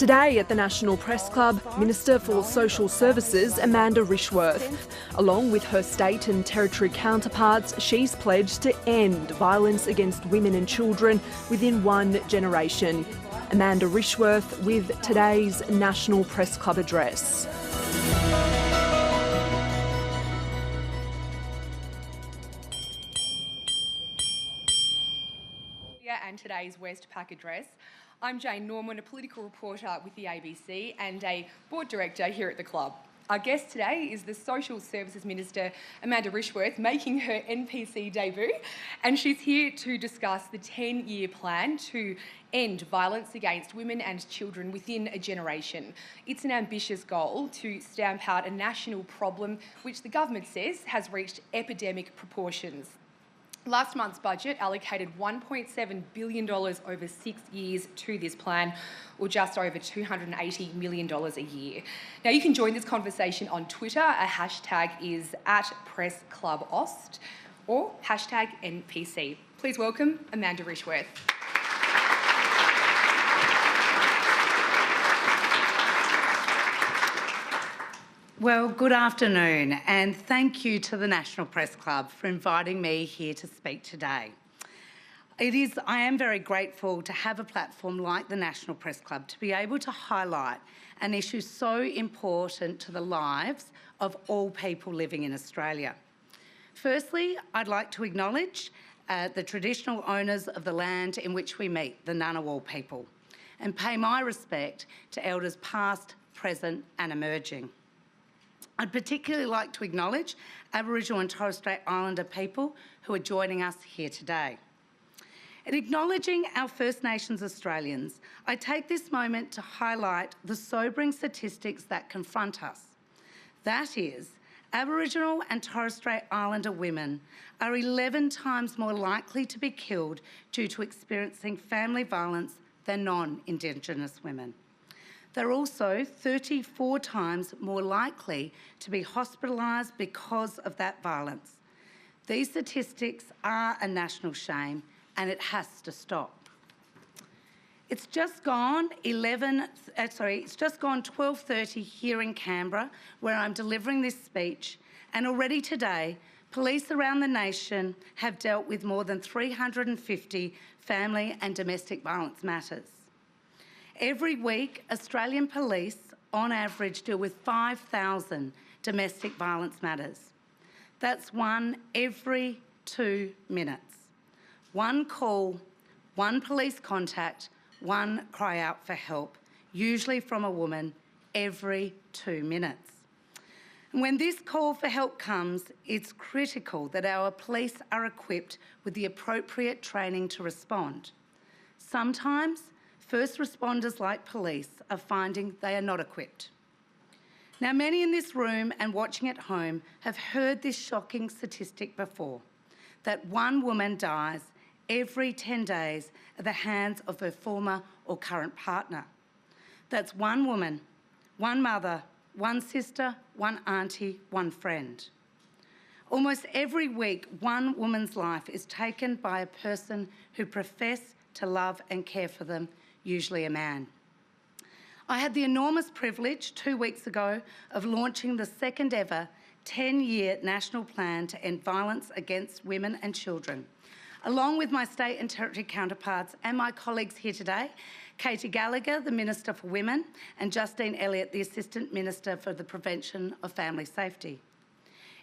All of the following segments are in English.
Today at the National Press Club, Minister for Social Services Amanda Rishworth. Along with her state and territory counterparts, she's pledged to end violence against women and children within one generation. Amanda Rishworth with today's National Press Club address. And today's Westpac address. I'm Jane Norman, a political reporter with the ABC and a board director here at the club. Our guest today is the Social Services Minister, Amanda Rishworth, making her NPC debut, and she's here to discuss the 10-year plan to end violence against women and children within a generation. It's an ambitious goal to stamp out a national problem which the government says has reached epidemic proportions. Last month's budget allocated $1.7 billion over 6 years to this plan, or just over $280 million a year. Now, you can join this conversation on Twitter. A hashtag is @PressClubAust or hashtag NPC. Please welcome Amanda Rishworth. Well, good afternoon, and thank you to the National Press Club for inviting me here to speak today. I am very grateful to have a platform like the National Press Club to be able to highlight an issue so important to the lives of all people living in Australia. Firstly, I'd like to acknowledge the traditional owners of the land in which we meet, the Ngunnawal people, and pay my respect to elders past, present and emerging. I'd particularly like to acknowledge Aboriginal and Torres Strait Islander people who are joining us here today. In acknowledging our First Nations Australians, I take this moment to highlight the sobering statistics that confront us. That is, Aboriginal and Torres Strait Islander women are 11 times more likely to be killed due to experiencing family violence than non-Indigenous women. They're also 34 times more likely to be hospitalised because of that violence. These statistics are a national shame and it has to stop. It's just gone 12:30 here in Canberra, where I'm delivering this speech, and already today, police around the nation have dealt with more than 350 family and domestic violence matters. Every week, Australian police, on average, deal with 5,000 domestic violence matters. That's one every 2 minutes. One call, one police contact, one cry out for help, usually from a woman, every 2 minutes. And when this call for help comes, it's critical that our police are equipped with the appropriate training to respond. Sometimes, first responders like police are finding they are not equipped. Now, many in this room and watching at home have heard this shocking statistic before, that one woman dies every 10 days at the hands of her former or current partner. That's one woman, one mother, one sister, one auntie, one friend. Almost every week, one woman's life is taken by a person who profess to love and care for them, usually a man. I had the enormous privilege 2 weeks ago of launching the second ever 10-year national plan to end violence against women and children, along with my state and territory counterparts and my colleagues here today, Katie Gallagher, the Minister for Women, and Justine Elliott, the Assistant Minister for the Prevention of Family Safety.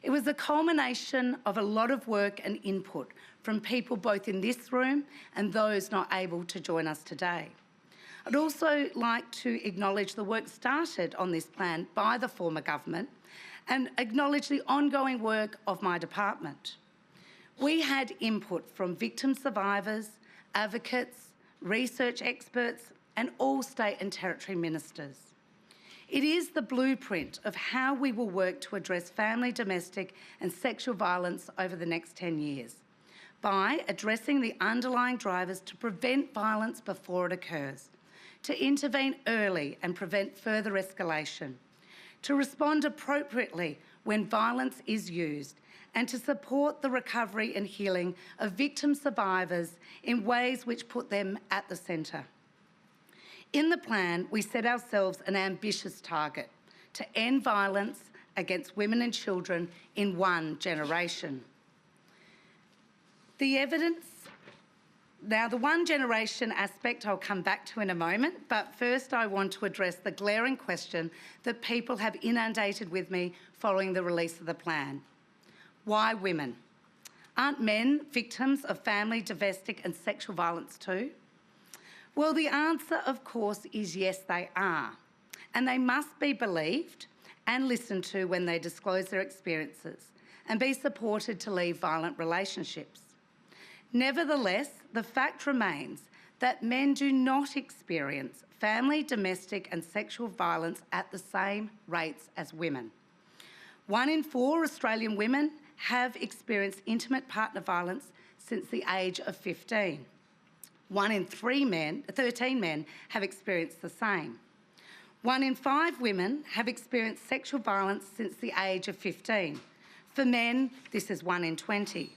It was a culmination of a lot of work and input from people both in this room and those not able to join us today. I'd also like to acknowledge the work started on this plan by the former government and acknowledge the ongoing work of my department. We had input from victim survivors, advocates, research experts and all state and territory ministers. It is the blueprint of how we will work to address family, domestic and sexual violence over the next 10 years, by addressing the underlying drivers to prevent violence before it occurs, to intervene early and prevent further escalation, to respond appropriately when violence is used, and to support the recovery and healing of victim survivors in ways which put them at the centre. In the plan, we set ourselves an ambitious target to end violence against women and children in 1 generation. The evidence. Now, the 1 generation aspect I'll come back to in a moment, but first I want to address the glaring question that people have inundated with me following the release of the plan. Why women? Aren't men victims of family, domestic and sexual violence too? Well, the answer, of course, is yes, they are. And they must be believed and listened to when they disclose their experiences and be supported to leave violent relationships. Nevertheless, the fact remains that men do not experience family, domestic and sexual violence at the same rates as women. 1 in 4 Australian women have experienced intimate partner violence since the age of 15. 1 in 13 men have experienced the same. 1 in 5 women have experienced sexual violence since the age of 15. For men, this is 1 in 20.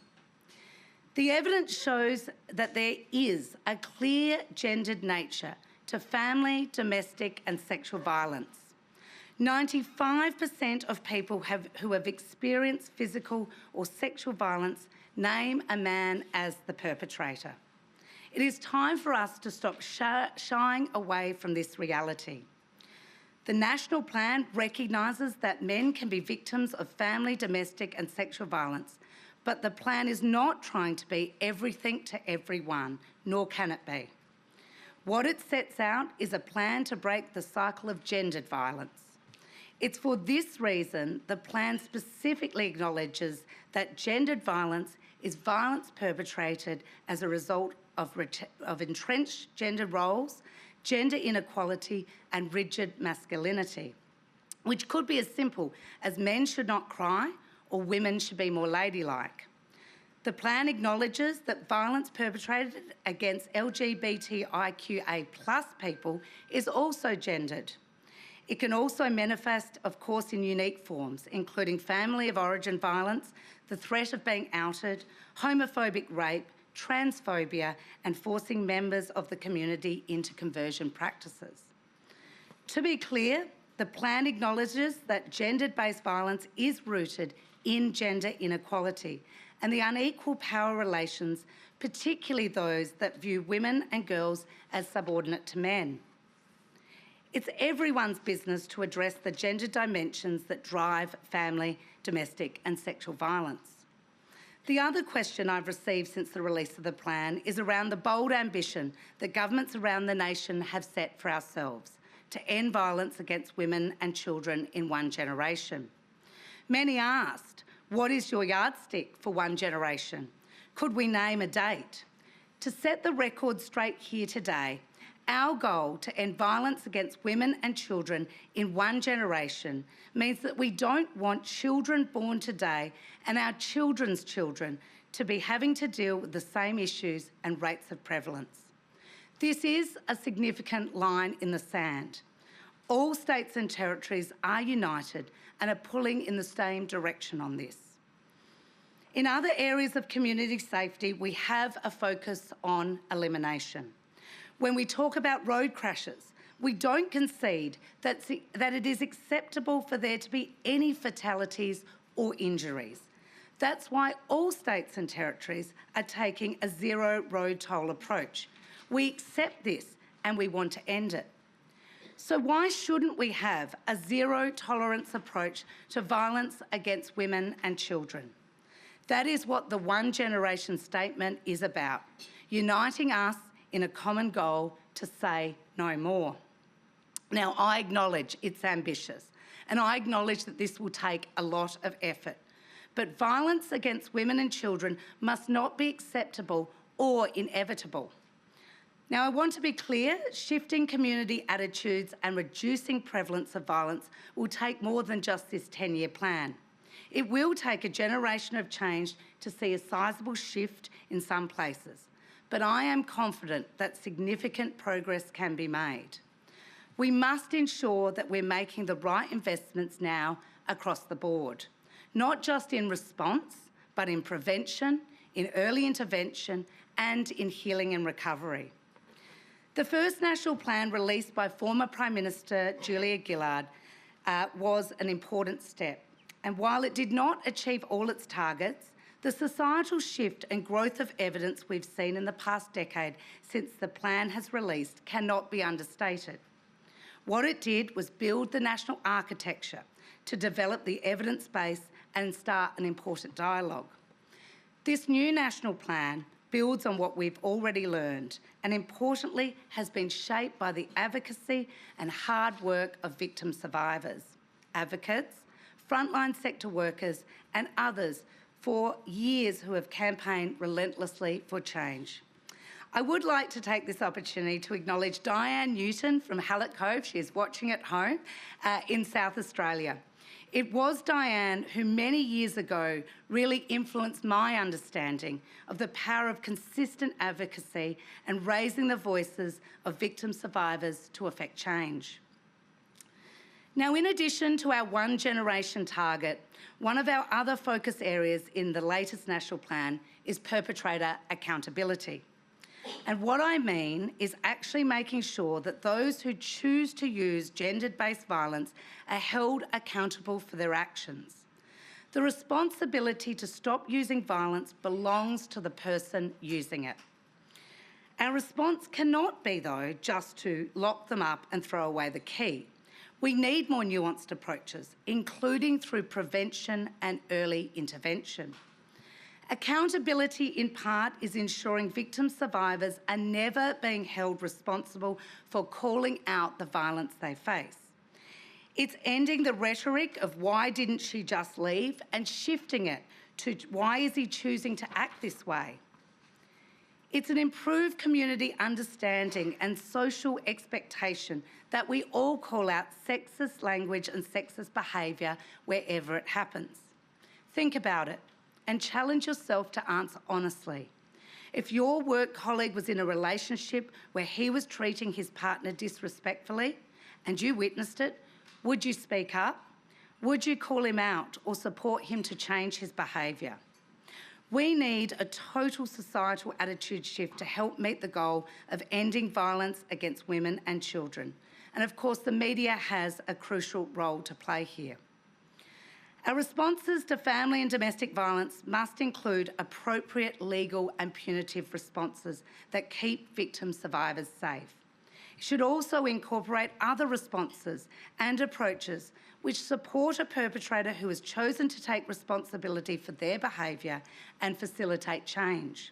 The evidence shows that there is a clear gendered nature to family, domestic and sexual violence. 95% of people who have experienced physical or sexual violence name a man as the perpetrator. It is time for us to stop shying away from this reality. The National Plan recognises that men can be victims of family, domestic and sexual violence, but the plan is not trying to be everything to everyone, nor can it be. What it sets out is a plan to break the cycle of gendered violence. It's for this reason the plan specifically acknowledges that gendered violence is violence perpetrated as a result of entrenched gender roles, gender inequality and rigid masculinity, which could be as simple as men should not cry or women should be more ladylike. The plan acknowledges that violence perpetrated against LGBTIQA+ people is also gendered. It can also manifest, of course, in unique forms, including family of origin violence, the threat of being outed, homophobic rape, transphobia, and forcing members of the community into conversion practices. To be clear, the plan acknowledges that gender-based violence is rooted in gender inequality and the unequal power relations, particularly those that view women and girls as subordinate to men. It's everyone's business to address the gender dimensions that drive family, domestic and sexual violence. The other question I've received since the release of the plan is around the bold ambition that governments around the nation have set for ourselves to end violence against women and children in 1 generation. Many asked, what is your yardstick for 1 generation? Could we name a date? To set the record straight here today, our goal to end violence against women and children in 1 generation means that we don't want children born today and our children's children to be having to deal with the same issues and rates of prevalence. This is a significant line in the sand. All states and territories are united and are pulling in the same direction on this. In other areas of community safety, we have a focus on elimination. When we talk about road crashes, we don't concede that it is acceptable for there to be any fatalities or injuries. That's why all states and territories are taking a zero road toll approach. We accept this and we want to end it. So why shouldn't we have a zero tolerance approach to violence against women and children? That is what the 1 generation statement is about, uniting us in a common goal to say no more. Now, I acknowledge it's ambitious and I acknowledge that this will take a lot of effort, but violence against women and children must not be acceptable or inevitable. Now, I want to be clear, shifting community attitudes and reducing prevalence of violence will take more than just this 10-year plan. It will take a generation of change to see a sizable shift in some places, but I am confident that significant progress can be made. We must ensure that we're making the right investments now across the board, not just in response, but in prevention, in early intervention, and in healing and recovery. The first national plan released by former Prime Minister Julia Gillard was an important step. And while it did not achieve all its targets, the societal shift and growth of evidence we've seen in the past decade since the plan has released cannot be understated. What it did was build the national architecture to develop the evidence base and start an important dialogue. This new national plan builds on what we've already learned and, importantly, has been shaped by the advocacy and hard work of victim survivors, advocates, frontline sector workers and others for years who have campaigned relentlessly for change. I would like to take this opportunity to acknowledge Diane Newton from Hallett Cove. She is watching at home in South Australia. It was Diane who many years ago really influenced my understanding of the power of consistent advocacy and raising the voices of victim survivors to effect change. Now, in addition to our one generation target, one of our other focus areas in the latest national plan is perpetrator accountability. And what I mean is actually making sure that those who choose to use gender-based violence are held accountable for their actions. The responsibility to stop using violence belongs to the person using it. Our response cannot be, though, just to lock them up and throw away the key. We need more nuanced approaches, including through prevention and early intervention. Accountability, in part, is ensuring victim survivors are never being held responsible for calling out the violence they face. It's ending the rhetoric of why didn't she just leave and shifting it to why is he choosing to act this way. It's an improved community understanding and social expectation that we all call out sexist language and sexist behaviour wherever it happens. Think about it and challenge yourself to answer honestly. If your work colleague was in a relationship where he was treating his partner disrespectfully and you witnessed it, would you speak up? Would you call him out or support him to change his behaviour? We need a total societal attitude shift to help meet the goal of ending violence against women and children. And of course, the media has a crucial role to play here. Our responses to family and domestic violence must include appropriate legal and punitive responses that keep victim survivors safe. It should also incorporate other responses and approaches which support a perpetrator who has chosen to take responsibility for their behaviour and facilitate change.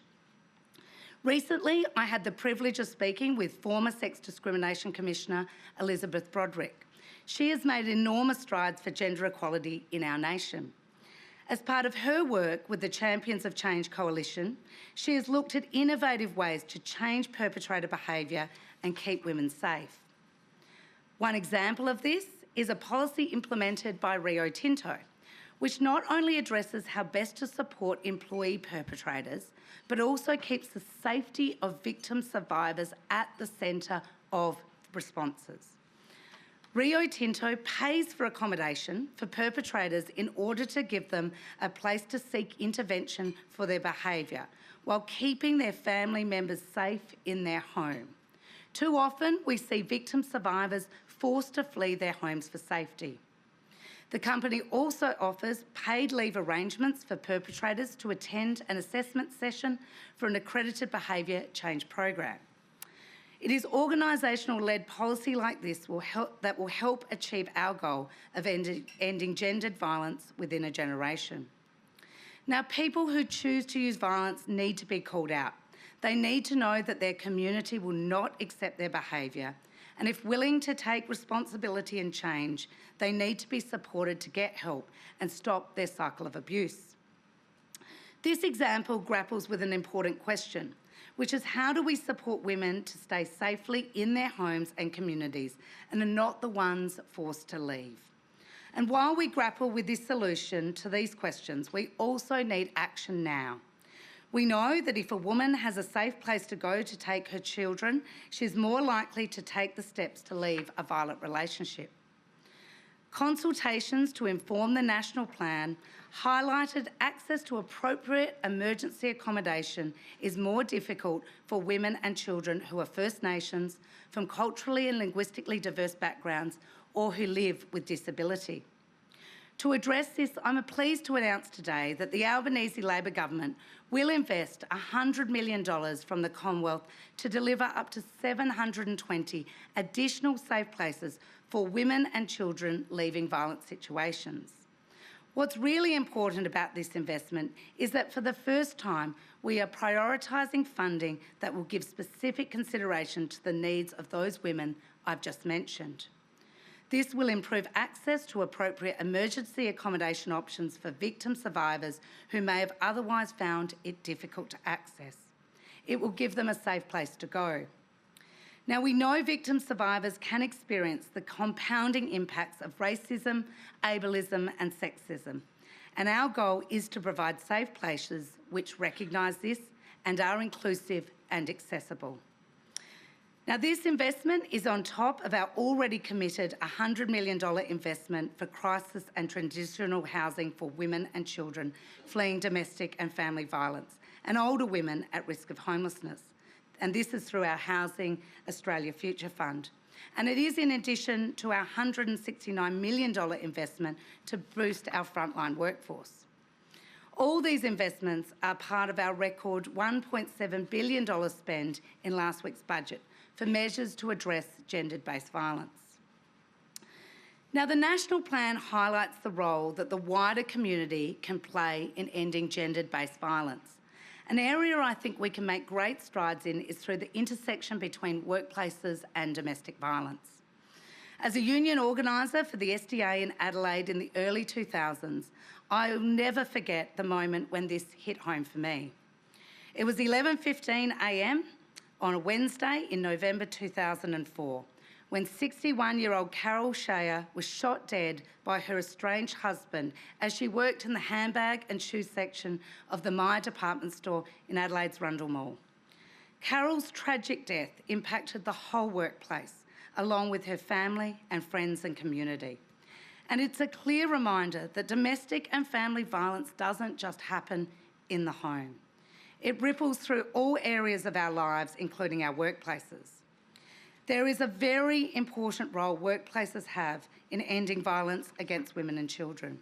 Recently, I had the privilege of speaking with former Sex Discrimination Commissioner Elizabeth Broderick. She has made enormous strides for gender equality in our nation. As part of her work with the Champions of Change Coalition, she has looked at innovative ways to change perpetrator behaviour and keep women safe. One example of this is a policy implemented by Rio Tinto, which not only addresses how best to support employee perpetrators, but also keeps the safety of victim survivors at the centre of responses. Rio Tinto pays for accommodation for perpetrators in order to give them a place to seek intervention for their behaviour, while keeping their family members safe in their home. Too often, we see victim survivors forced to flee their homes for safety. The company also offers paid leave arrangements for perpetrators to attend an assessment session for an accredited behaviour change program. It is organisational-led policy like this that will help achieve our goal of ending gendered violence within a generation. Now, people who choose to use violence need to be called out. They need to know that their community will not accept their behaviour, and if willing to take responsibility and change, they need to be supported to get help and stop their cycle of abuse. This example grapples with an important question, which is how do we support women to stay safely in their homes and communities and are not the ones forced to leave? And while we grapple with this solution to these questions, we also need action now. We know that if a woman has a safe place to go to take her children, she's more likely to take the steps to leave a violent relationship. Consultations to inform the national plan highlighted access to appropriate emergency accommodation is more difficult for women and children who are First Nations, from culturally and linguistically diverse backgrounds, or who live with disability. To address this, I'm pleased to announce today that the Albanese Labor government will invest $100 million from the Commonwealth to deliver up to 720 additional safe places for women and children leaving violent situations. What's really important about this investment is that for the first time, we are prioritising funding that will give specific consideration to the needs of those women I've just mentioned. This will improve access to appropriate emergency accommodation options for victim survivors who may have otherwise found it difficult to access. It will give them a safe place to go. Now, we know victim survivors can experience the compounding impacts of racism, ableism and sexism, and our goal is to provide safe places which recognise this and are inclusive and accessible. Now, this investment is on top of our already committed $100 million investment for crisis and transitional housing for women and children fleeing domestic and family violence and older women at risk of homelessness. And this is through our Housing Australia Future Fund. And it is in addition to our $169 million investment to boost our frontline workforce. All these investments are part of our record $1.7 billion spend in last week's budget for measures to address gender-based violence. Now, the National Plan highlights the role that the wider community can play in ending gender-based violence. An area I think we can make great strides in is through the intersection between workplaces and domestic violence. As a union organiser for the SDA in Adelaide in the early 2000s, I will never forget the moment when this hit home for me. It was 11:15 a.m. on a Wednesday in November 2004, when 61-year-old Carol Shea was shot dead by her estranged husband as she worked in the handbag and shoe section of the Myer department store in Adelaide's Rundle Mall. Carol's tragic death impacted the whole workplace, along with her family and friends and community. And it's a clear reminder that domestic and family violence doesn't just happen in the home. It ripples through all areas of our lives, including our workplaces. There is a very important role workplaces have in ending violence against women and children.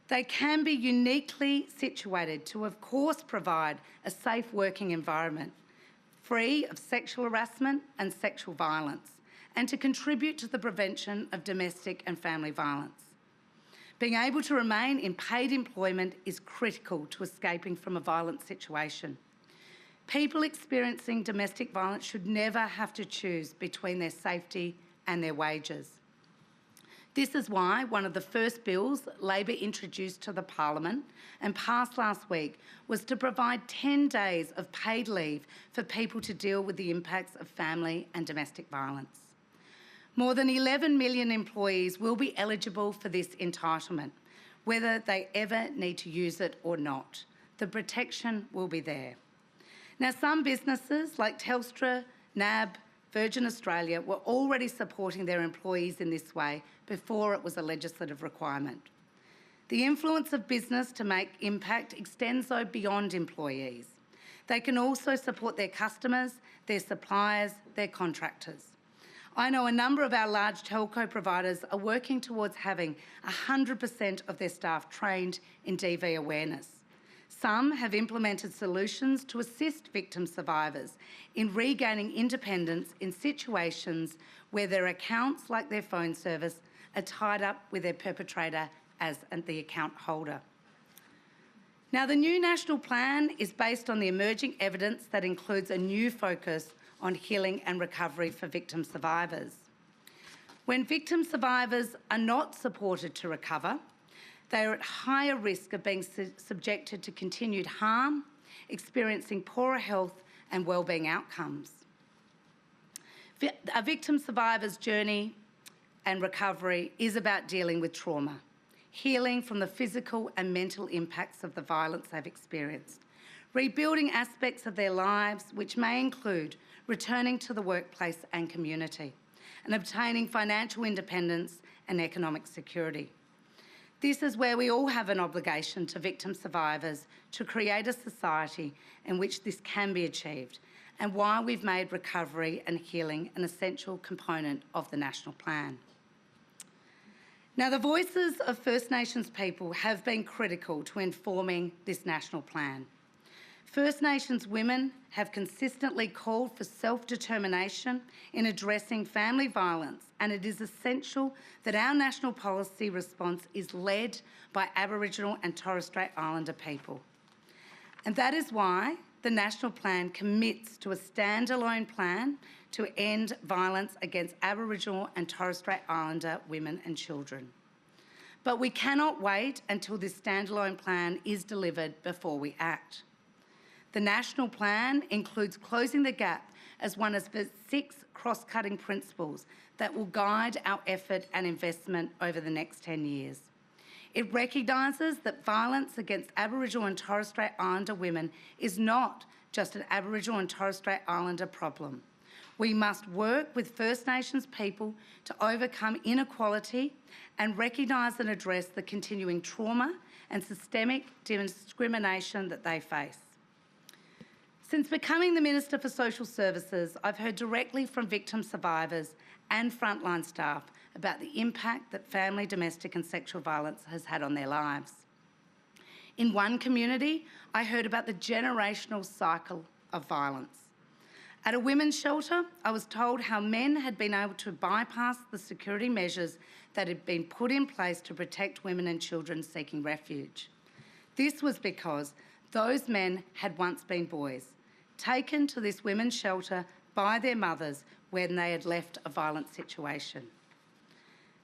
They can be uniquely situated to, of course, provide a safe working environment, free of sexual harassment and sexual violence, and to contribute to the prevention of domestic and family violence. Being able to remain in paid employment is critical to escaping from a violent situation. People experiencing domestic violence should never have to choose between their safety and their wages. This is why one of the first bills Labor introduced to the Parliament and passed last week was to provide 10 days of paid leave for people to deal with the impacts of family and domestic violence. More than 11 million employees will be eligible for this entitlement, whether they ever need to use it or not. The protection will be there. Now, some businesses like Telstra, NAB, Virgin Australia were already supporting their employees in this way before it was a legislative requirement. The influence of business to make impact extends though beyond employees. They can also support their customers, their suppliers, their contractors. I know a number of our large telco providers are working towards having 100% of their staff trained in DV awareness. Some have implemented solutions to assist victim survivors in regaining independence in situations where their accounts, like their phone service, are tied up with their perpetrator as the account holder. Now, the new national plan is based on the emerging evidence that includes a new focus on healing and recovery for victim survivors. When victim survivors are not supported to recover, they are at higher risk of being subjected to continued harm, experiencing poorer health and wellbeing outcomes. A victim survivor's journey and recovery is about dealing with trauma, healing from the physical and mental impacts of the violence they've experienced, rebuilding aspects of their lives which may include returning to the workplace and community, and obtaining financial independence and economic security. This is where we all have an obligation to victim survivors to create a society in which this can be achieved, and why we've made recovery and healing an essential component of the National Plan. Now, the voices of First Nations people have been critical to informing this National Plan. First Nations women have consistently called for self-determination in addressing family violence, and it is essential that our national policy response is led by Aboriginal and Torres Strait Islander people. And that is why the National Plan commits to a standalone plan to end violence against Aboriginal and Torres Strait Islander women and children. But we cannot wait until this standalone plan is delivered before we act. The National Plan includes closing the gap as one of the 6 cross-cutting principles that will guide our effort and investment over the next 10 years. It recognises that violence against Aboriginal and Torres Strait Islander women is not just an Aboriginal and Torres Strait Islander problem. We must work with First Nations people to overcome inequality and recognise and address the continuing trauma and systemic discrimination that they face. Since becoming the Minister for Social Services, I've heard directly from victim survivors and frontline staff about the impact that family, domestic and sexual violence has had on their lives. In one community, I heard about the generational cycle of violence. At a women's shelter, I was told how men had been able to bypass the security measures that had been put in place to protect women and children seeking refuge. This was because those men had once been boys, taken to this women's shelter by their mothers when they had left a violent situation.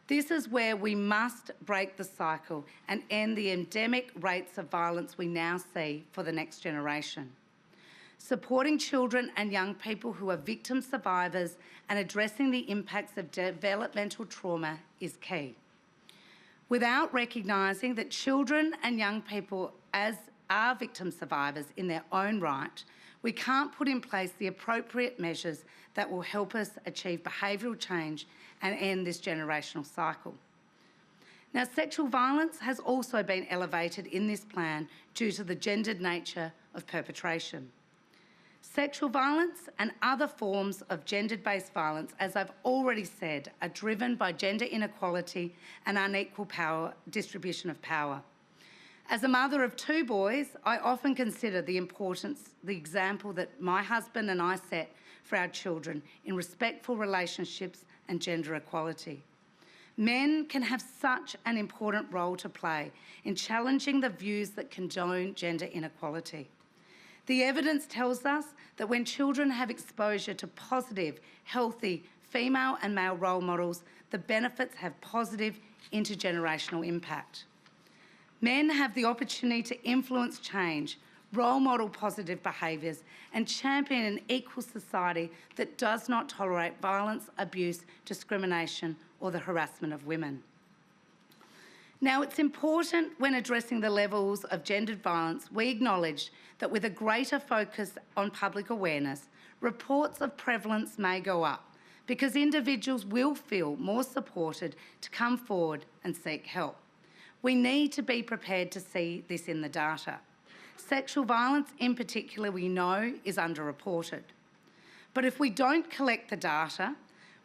This is where we must break the cycle and end the endemic rates of violence we now see for the next generation. Supporting children and young people who are victim survivors and addressing the impacts of developmental trauma is key. Without recognising that children and young people are victim survivors in their own right, we can't put in place the appropriate measures that will help us achieve behavioural change and end this generational cycle. Now, sexual violence has also been elevated in this plan due to the gendered nature of perpetration. Sexual violence and other forms of gender-based violence, as I've already said, are driven by gender inequality and unequal distribution of power. As a mother of 2 boys, I often consider the example that my husband and I set for our children in respectful relationships and gender equality. Men can have such an important role to play in challenging the views that condone gender inequality. The evidence tells us that when children have exposure to positive, healthy, female and male role models, the benefits have positive intergenerational impact. Men have the opportunity to influence change, role model positive behaviours and champion an equal society that does not tolerate violence, abuse, discrimination or the harassment of women. Now, it's important when addressing the levels of gendered violence, we acknowledge that with a greater focus on public awareness, reports of prevalence may go up because individuals will feel more supported to come forward and seek help. We need to be prepared to see this in the data. Sexual violence in particular, we know, is underreported. But if we don't collect the data,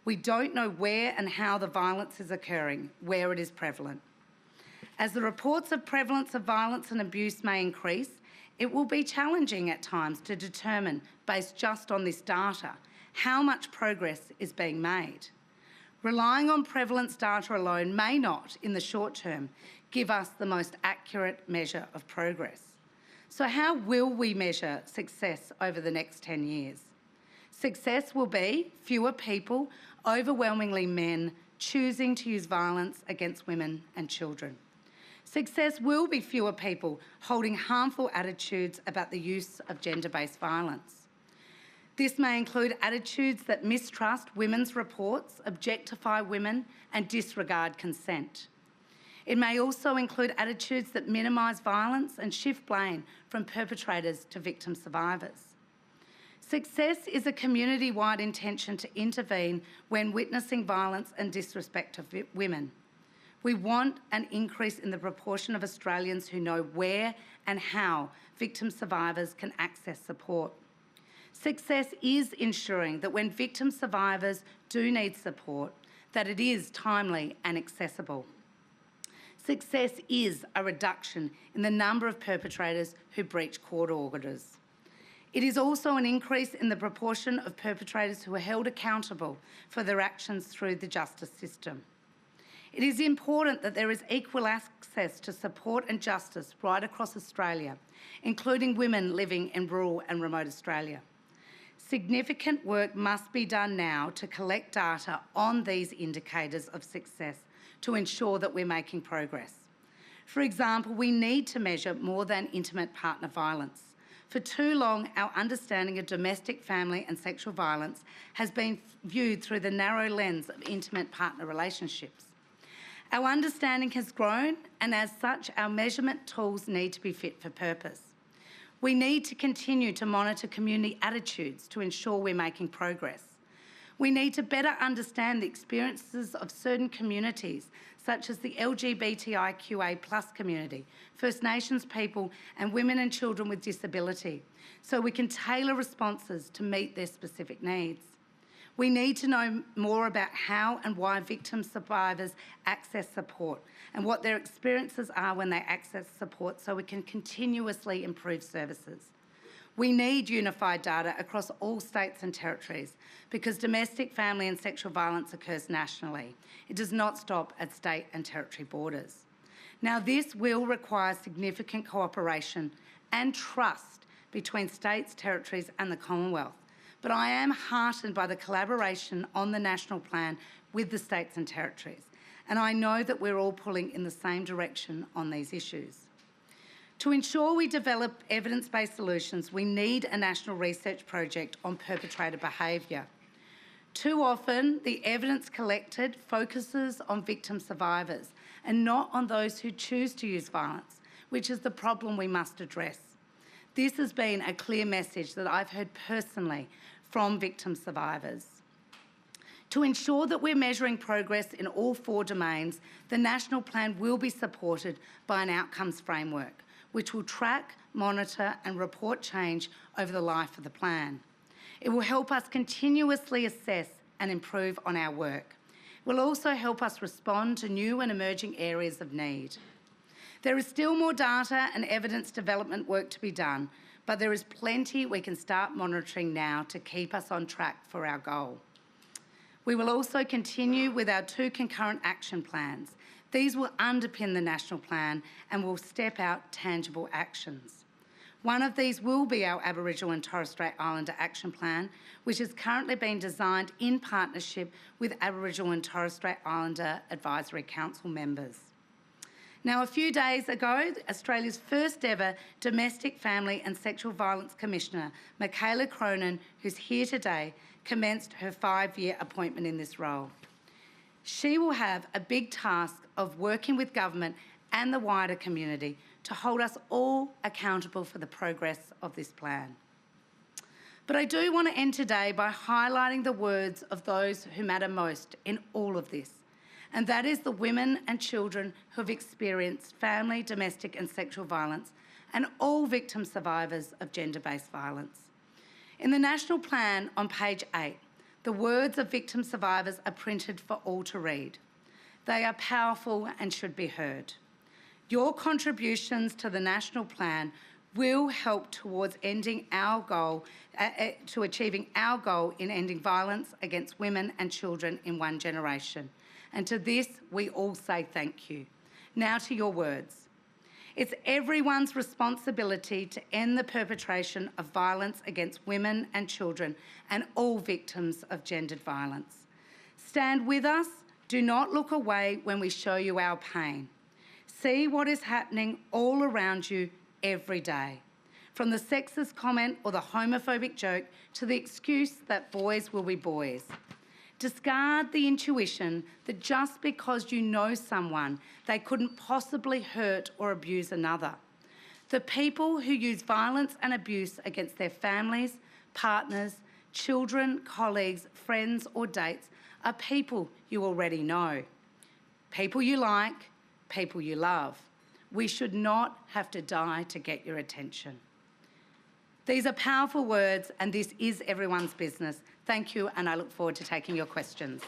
we don't know where and how the violence is occurring, where it is prevalent. As the reports of prevalence of violence and abuse may increase, it will be challenging at times to determine, based just on this data, how much progress is being made. Relying on prevalence data alone may not, in the short term, give us the most accurate measure of progress. So how will we measure success over the next 10 years? Success will be fewer people, overwhelmingly men, choosing to use violence against women and children. Success will be fewer people holding harmful attitudes about the use of gender-based violence. This may include attitudes that mistrust women's reports, objectify women and disregard consent. It may also include attitudes that minimise violence and shift blame from perpetrators to victim survivors. Success is a community-wide intention to intervene when witnessing violence and disrespect of women. We want an increase in the proportion of Australians who know where and how victim survivors can access support. Success is ensuring that when victim survivors do need support, that it is timely and accessible. Success is a reduction in the number of perpetrators who breach court orders. It is also an increase in the proportion of perpetrators who are held accountable for their actions through the justice system. It is important that there is equal access to support and justice right across Australia, including women living in rural and remote Australia. Significant work must be done now to collect data on these indicators of success to ensure that we're making progress. For example, we need to measure more than intimate partner violence. For too long, our understanding of domestic, family and sexual violence has been viewed through the narrow lens of intimate partner relationships. Our understanding has grown, and as such, our measurement tools need to be fit for purpose. We need to continue to monitor community attitudes to ensure we're making progress. We need to better understand the experiences of certain communities, such as the LGBTIQA+ community, First Nations people and women and children with disability, so we can tailor responses to meet their specific needs. We need to know more about how and why victim survivors access support and what their experiences are when they access support so we can continuously improve services. We need unified data across all states and territories because domestic, family and sexual violence occurs nationally. It does not stop at state and territory borders. Now, this will require significant cooperation and trust between states, territories and the Commonwealth. But I am heartened by the collaboration on the national plan with the states and territories, and I know that we're all pulling in the same direction on these issues. To ensure we develop evidence-based solutions, we need a national research project on perpetrator behaviour. Too often, the evidence collected focuses on victim survivors and not on those who choose to use violence, which is the problem we must address. This has been a clear message that I've heard personally from victim survivors. To ensure that we're measuring progress in all 4 domains, the national plan will be supported by an outcomes framework, which will track, monitor and report change over the life of the plan. It will help us continuously assess and improve on our work. It will also help us respond to new and emerging areas of need. There is still more data and evidence development work to be done, but there is plenty we can start monitoring now to keep us on track for our goal. We will also continue with our 2 concurrent action plans. These will underpin the national plan and will step out tangible actions. One of these will be our Aboriginal and Torres Strait Islander Action Plan, which is currently being designed in partnership with Aboriginal and Torres Strait Islander Advisory Council members. Now, a few days ago, Australia's first ever Domestic, Family and Sexual Violence Commissioner, Michaela Cronin, who's here today, commenced her 5-year appointment in this role. She will have a big task of working with government and the wider community to hold us all accountable for the progress of this plan. But I do want to end today by highlighting the words of those who matter most in all of this, and that is the women and children who have experienced family, domestic and sexual violence, and all victim survivors of gender-based violence. In the National Plan on page 8, the words of victim survivors are printed for all to read. They are powerful and should be heard. Your contributions to the National Plan will help towards ending our goal, to achieving our goal in ending violence against women and children in 1 generation. And to this, we all say thank you. Now to your words. It's everyone's responsibility to end the perpetration of violence against women and children and all victims of gendered violence. Stand with us. Do not look away when we show you our pain. See what is happening all around you every day, from the sexist comment or the homophobic joke to the excuse that boys will be boys. Discard the intuition that just because you know someone, they couldn't possibly hurt or abuse another. The people who use violence and abuse against their families, partners, children, colleagues, friends or dates are people you already know. People you like, people you love. We should not have to die to get your attention. These are powerful words and this is everyone's business. Thank you and I look forward to taking your questions.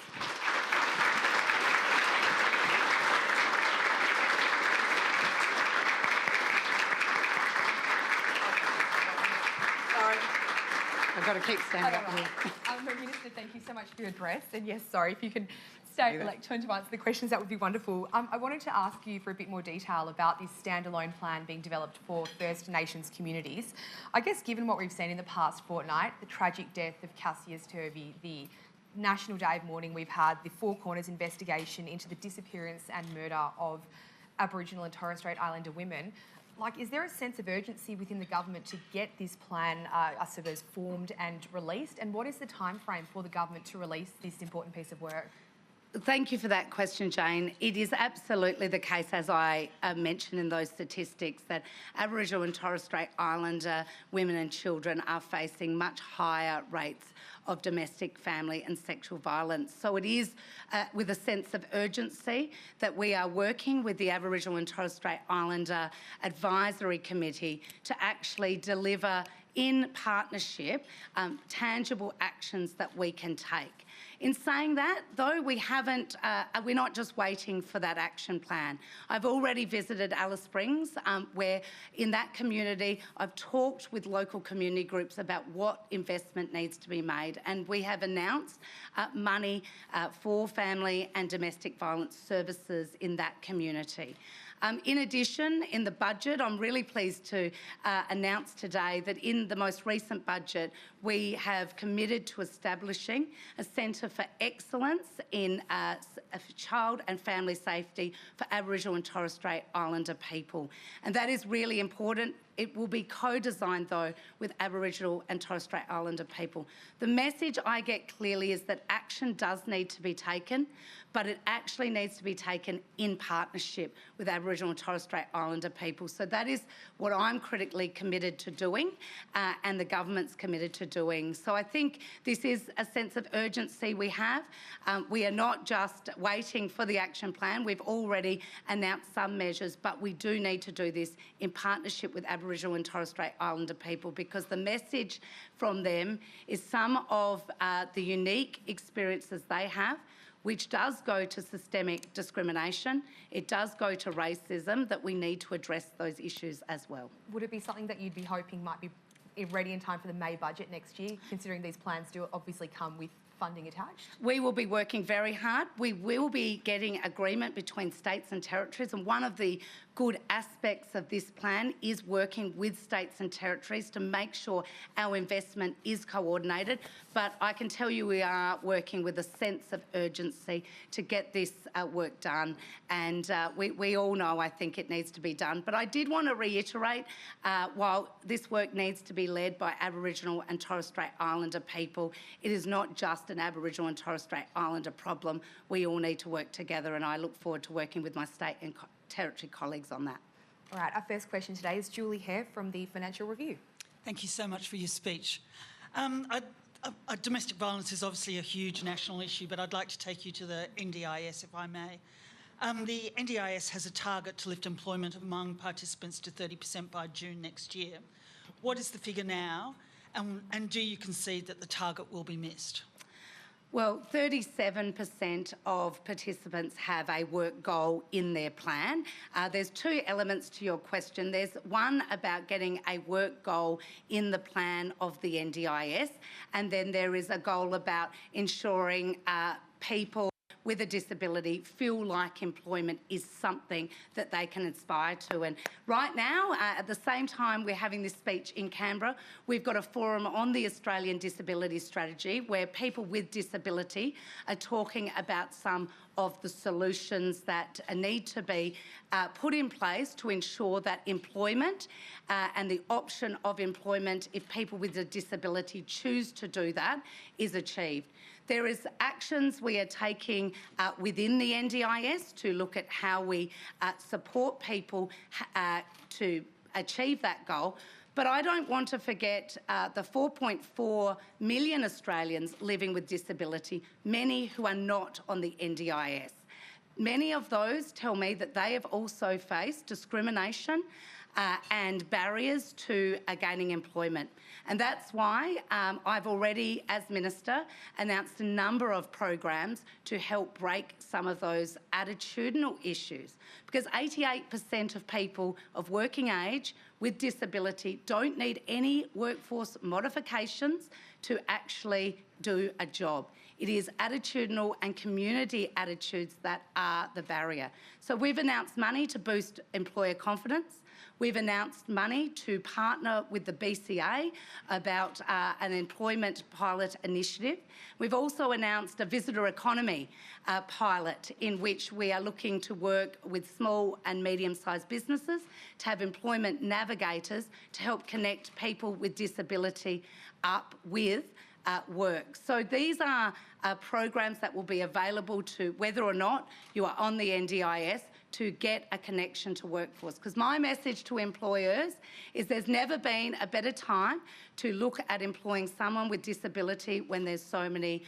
I've got to keep standing up here. Minister, thank you so much for your address. And yes, sorry, if you can stay turn to answer the questions, that would be wonderful. I wanted to ask you for a bit more detail about this standalone plan being developed for First Nations communities. I guess given what we've seen in the past fortnight, the tragic death of Cassius Turvey, the National Day of Mourning we've had, the Four Corners investigation into the disappearance and murder of Aboriginal and Torres Strait Islander women, is there a sense of urgency within the government to get this plan, I suppose, formed and released? And what is the timeframe for the government to release this important piece of work? Thank you for that question, Jane. It is absolutely the case, as I mentioned in those statistics, that Aboriginal and Torres Strait Islander women and children are facing much higher rates of domestic, family and sexual violence. So it is with a sense of urgency that we are working with the Aboriginal and Torres Strait Islander Advisory Committee to actually deliver in partnership tangible actions that we can take. In saying that, though, we're not just waiting for that action plan. I've already visited Alice Springs, where in that community I've talked with local community groups about what investment needs to be made, and we have announced money for family and domestic violence services in that community. In addition, in the budget, I'm really pleased to announce today that in the most recent budget, we have committed to establishing a centre for excellence in child and family safety for Aboriginal and Torres Strait Islander people. And that is really important. It will be co-designed, though, with Aboriginal and Torres Strait Islander people. The message I get clearly is that action does need to be taken, but it actually needs to be taken in partnership with Aboriginal and Torres Strait Islander people. So that is what I'm critically committed to doing, and the government's committed to doing. So I think this is a sense of urgency we have. We are not just waiting for the action plan. We've already announced some measures, but we do need to do this in partnership with Aboriginal and Torres Strait Islander people, because the message from them is some of the unique experiences they have, which does go to systemic discrimination. It does go to racism, that we need to address those issues as well. Would it be something that you'd be hoping might be ready in time for the May budget next year, considering these plans do obviously come with funding attached? We will be working very hard. We will be getting agreement between states and territories, and one of the good aspects of this plan is working with states and territories to make sure our investment is coordinated. But I can tell you we are working with a sense of urgency to get this work done, and we all know, I think, it needs to be done. But I did want to reiterate, while this work needs to be led by Aboriginal and Torres Strait Islander people, it is not just an Aboriginal and Torres Strait Islander problem. We all need to work together, and I look forward to working with my state and territory colleagues on that. All right, our first question today is Julie Hare from the Financial Review. Thank you so much for your speech. Domestic violence is obviously a huge national issue, but I'd like to take you to the NDIS, if I may. The NDIS has a target to lift employment among participants to 30% by June next year. What is the figure now, and do you concede that the target will be missed? Well, 37% of participants have a work goal in their plan. There's two elements to your question. There's one about getting a work goal in the plan of the NDIS, and then there is a goal about ensuring people with a disability feel like employment is something that they can aspire to. And right now, at the same time we're having this speech in Canberra, we've got a forum on the Australian Disability Strategy where people with disability are talking about some of the solutions that need to be put in place to ensure that employment and the option of employment, if people with a disability choose to do that, is achieved. There is actions we are taking within the NDIS to look at how we support people to achieve that goal. But I don't want to forget the 4.4 million Australians living with disability, many who are not on the NDIS. Many of those tell me that they have also faced discrimination and barriers to gaining employment. And that's why I've already, as Minister, announced a number of programs to help break some of those attitudinal issues. Because 88% of people of working age with disability don't need any workforce modifications to actually do a job. It is attitudinal and community attitudes that are the barrier. So we've announced money to boost employer confidence. We've announced money to partner with the BCA about an employment pilot initiative. We've also announced a visitor economy pilot in which we are looking to work with small and medium-sized businesses to have employment navigators to help connect people with disability up with work. So these are programs that will be available to whether or not you are on the NDIS to get a connection to workforce. Because my message to employers is there's never been a better time to look at employing someone with disability when there's so many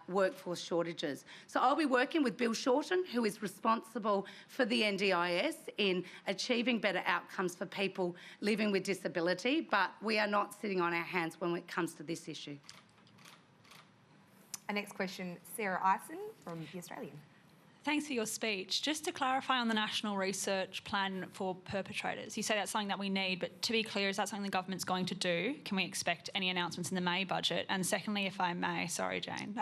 workforce shortages. So I'll be working with Bill Shorten, who is responsible for the NDIS in achieving better outcomes for people living with disability, but we are not sitting on our hands when it comes to this issue. Our next question, Sarah Ison from The Australian. Thanks for your speech. Just to clarify on the National Research Plan for Perpetrators, you say that's something that we need, but to be clear, is that something the government's going to do? Can we expect any announcements in the May budget? And secondly, if I may, sorry, Jane,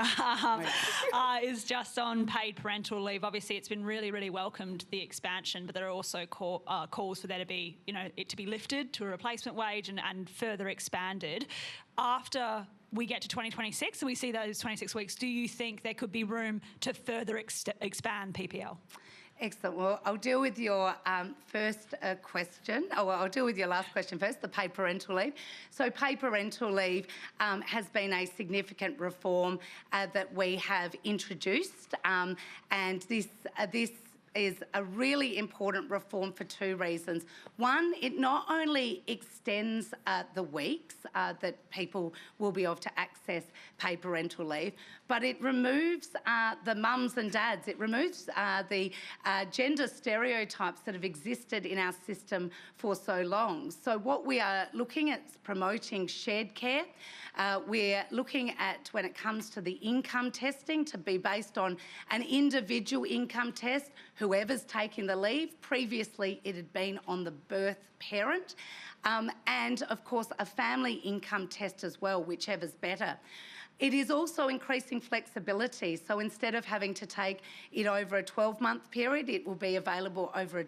is just on paid parental leave. Obviously, it's been really, really welcomed, the expansion, but there are also calls for there to be, it to be lifted to a replacement wage and further expanded. After we get to 2026 and we see those 26 weeks, do you think there could be room to further expand PPL? Excellent. Well, I'll deal with your first question. I'll deal with your last question first, the paid parental leave. So paid parental leave has been a significant reform that we have introduced, and this is a really important reform for two reasons. One, it not only extends the weeks that people will be able to access paid parental leave, but it removes the mums and dads. It removes the gender stereotypes that have existed in our system for so long. So what we are looking at is promoting shared care. We're looking at, when it comes to the income testing, to be based on an individual income test, whoever's taking the leave. Previously, it had been on the birth parent. And, of course, a family income test as well, whichever's better. It is also increasing flexibility. So instead of having to take it over a 12-month period, it will be available over a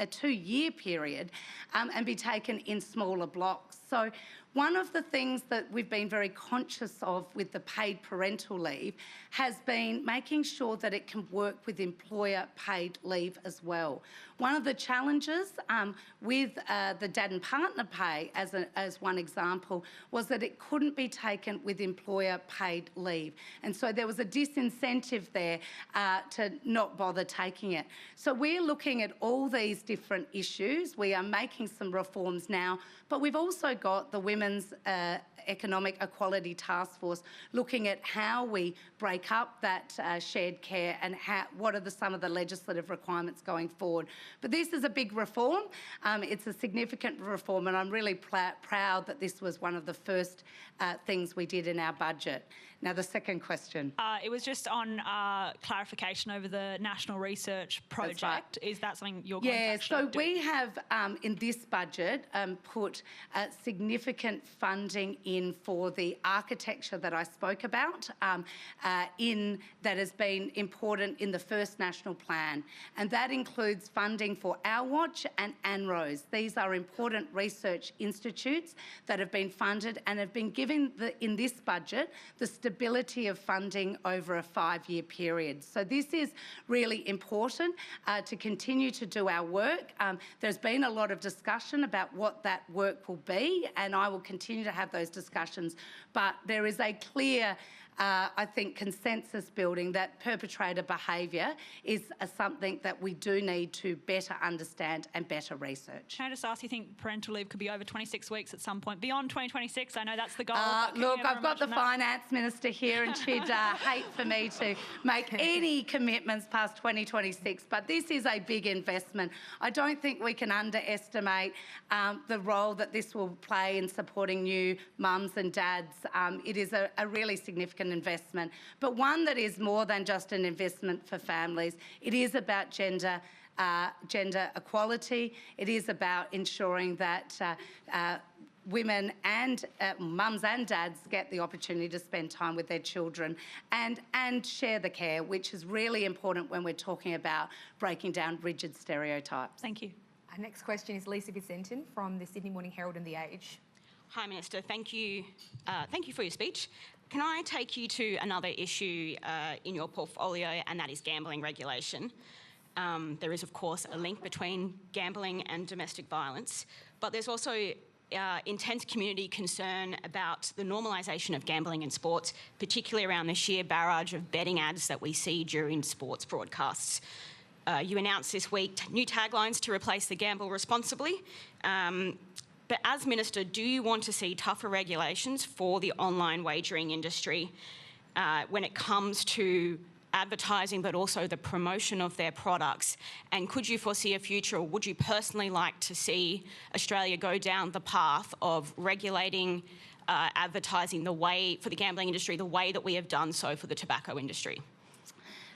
two-year period and be taken in smaller blocks. So one of the things that we've been very conscious of with the paid parental leave has been making sure that it can work with employer paid leave as well. One of the challenges with the dad and partner pay, as one example, was that it couldn't be taken with employer paid leave. And so there was a disincentive there to not bother taking it. So we're looking at all these different issues. We are making some reforms now, but we've also got the Women's Economic Equality Task Force looking at how we break up that shared care and what are some of the legislative requirements going forward. But this is a big reform. It's a significant reform, and I'm really proud that this was one of the first things we did in our budget. Now, the second question. It was just on clarification over the National Research Project. Right. Is that something you're going to actually do? We have, in this budget, put significant funding in for the architecture that I spoke about, that has been important in the first National Plan. And that includes funding for Our Watch and ANROS. These are important research institutes that have been funded and have been given, in this budget, the stability of funding over a 5-year period. So this is really important to continue to do our work. There's been a lot of discussion about what that work will be, and I will continue to have those discussions. But there is a clear I think, consensus building that perpetrator behaviour is something that we do need to better understand and better research. Can I just ask, you think parental leave could be over 26 weeks at some point, beyond 2026? I know that's the goal. Look, I've got the Finance Minister here and she'd hate for me to make any commitments past 2026, but this is a big investment. I don't think we can underestimate the role that this will play in supporting new mums and dads. It is a really significant investment, but one that is more than just an investment for families. It is about gender equality. It is about ensuring that women and mums and dads get the opportunity to spend time with their children and share the care, which is really important when we're talking about breaking down rigid stereotypes. Thank you. Our next question is Lisa Vicentin from the Sydney Morning Herald and The Age. Hi, Minister. Thank you for your speech. Can I take you to another issue in your portfolio, and that is gambling regulation? There is, of course, a link between gambling and domestic violence, but there's also intense community concern about the normalisation of gambling in sports, particularly around the sheer barrage of betting ads that we see during sports broadcasts. You announced this week new taglines to replace the gamble responsibly. But as Minister, do you want to see tougher regulations for the online wagering industry when it comes to advertising, but also the promotion of their products? And could you foresee a future, or would you personally like to see Australia go down the path of regulating advertising for the gambling industry the way that we have done so for the tobacco industry?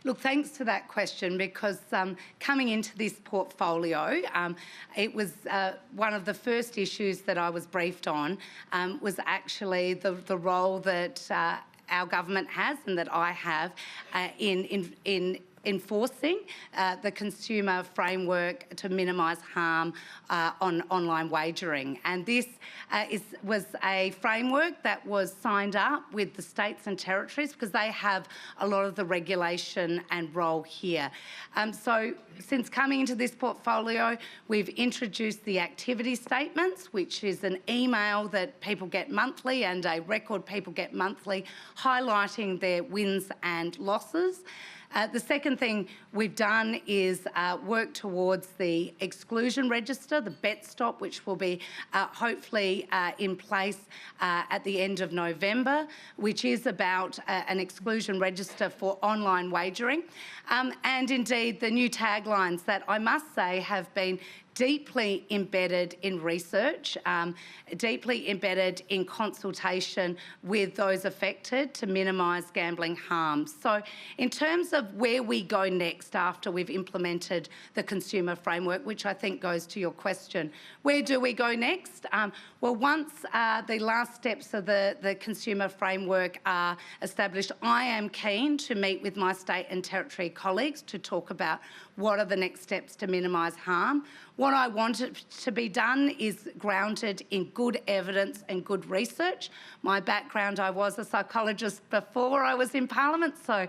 Look, thanks for that question, because coming into this portfolio, it was one of the first issues that I was briefed on was actually the role that our government has and that I have in enforcing the consumer framework to minimise harm on online wagering. And this was a framework that was signed up with the states and territories because they have a lot of the regulation and role here. So since coming into this portfolio, we've introduced the activity statements, which is an email that people get monthly and a record people get monthly, highlighting their wins and losses. The second thing we've done is work towards the exclusion register, the bet stop, which will be hopefully in place at the end of November, which is about an exclusion register for online wagering. And indeed the new taglines that I must say have been deeply embedded in research, deeply embedded in consultation with those affected to minimise gambling harm. So in terms of where we go next after we've implemented the consumer framework, which I think goes to your question, where do we go next? Well, once the last steps of the consumer framework are established, I am keen to meet with my state and territory colleagues to talk about what are the next steps to minimise harm. What I want it to be done is grounded in good evidence and good research. My background, I was a psychologist before I was in Parliament, so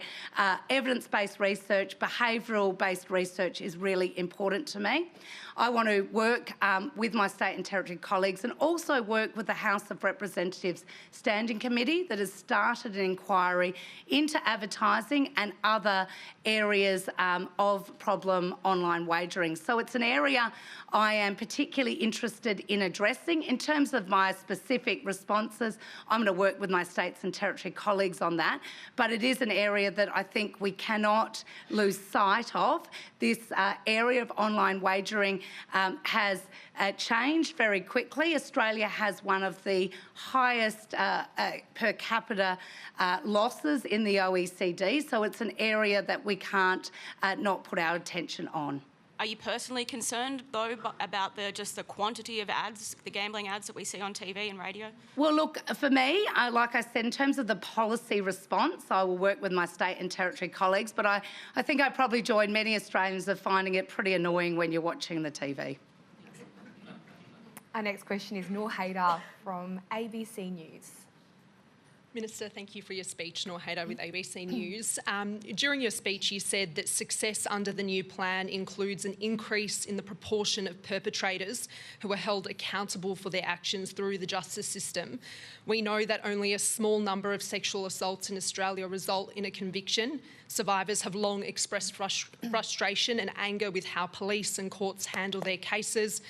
evidence-based research, behavioural-based research is really important to me. I want to work with my state and territory colleagues and also work with the House of Representatives Standing Committee that has started an inquiry into advertising and other areas of problem online wagering. So it's an area I am particularly interested in addressing. In terms of my specific responses, I'm going to work with my states and territory colleagues on that, but it is an area that I think we cannot lose sight of. This area of online wagering has changed very quickly. Australia has one of the highest per capita losses in the OECD, so it's an area that we can't not put our attention on. Are you personally concerned, though, about just the quantity of ads, the gambling ads that we see on TV and radio? Well, look, for me, like I said, in terms of the policy response, I will work with my state and territory colleagues, but I think I probably join many Australians of finding it pretty annoying when you're watching the TV. Our next question is Noor Haydar from ABC News. Minister, thank you for your speech. Nor Hader with ABC News. During your speech, you said that success under the new plan includes an increase in the proportion of perpetrators who are held accountable for their actions through the justice system. We know that only a small number of sexual assaults in Australia result in a conviction. Survivors have long expressed frustration and anger with how police and courts handle their cases,